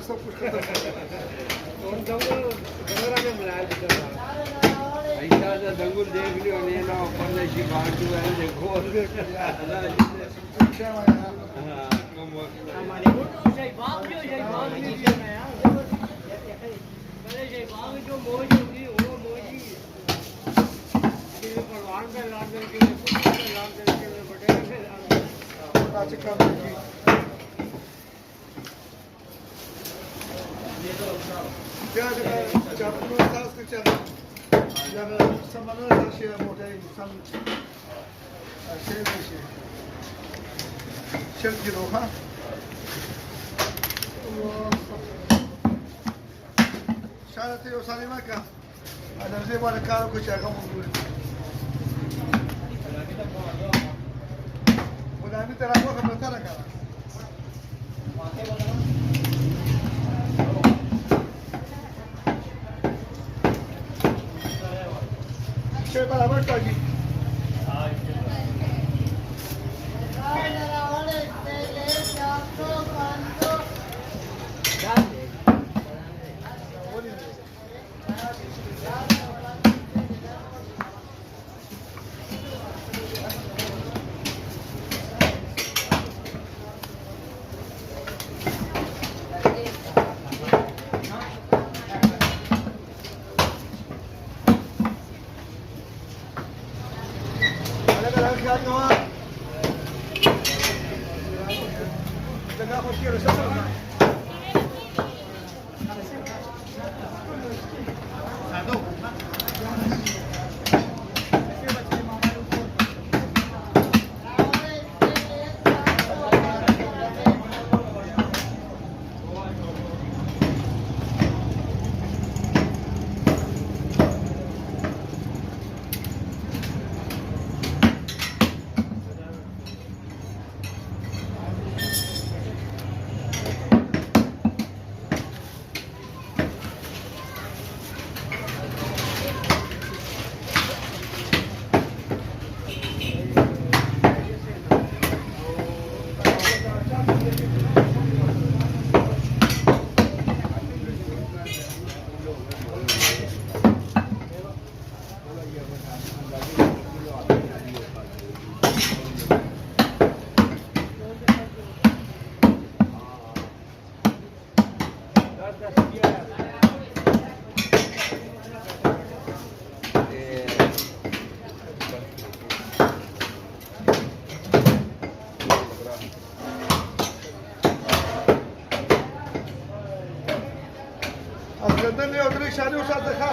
सब कुछ खत्म ऐसा दंगुल देख लियो ने ना परदेशी बाहर जो है देखो हाँ कम हमारे जय बाग जो ना यार पहले जय बाग जो मौज होगी वो मौजी परवान पे लाड करके लाड करके बड़े आज का क्या चापनो सास के चल जब समाना राशि मोठे सम शेर किलो हाँ शायद ये सारी में क्या अगर से बड़ा कारों को चेक हम बुलाने तेरा को खबर था लगा बराबर काजी क्या कहा जगह खुश के रसा साधु गंदन ने उतरी शादी उस साथ देखा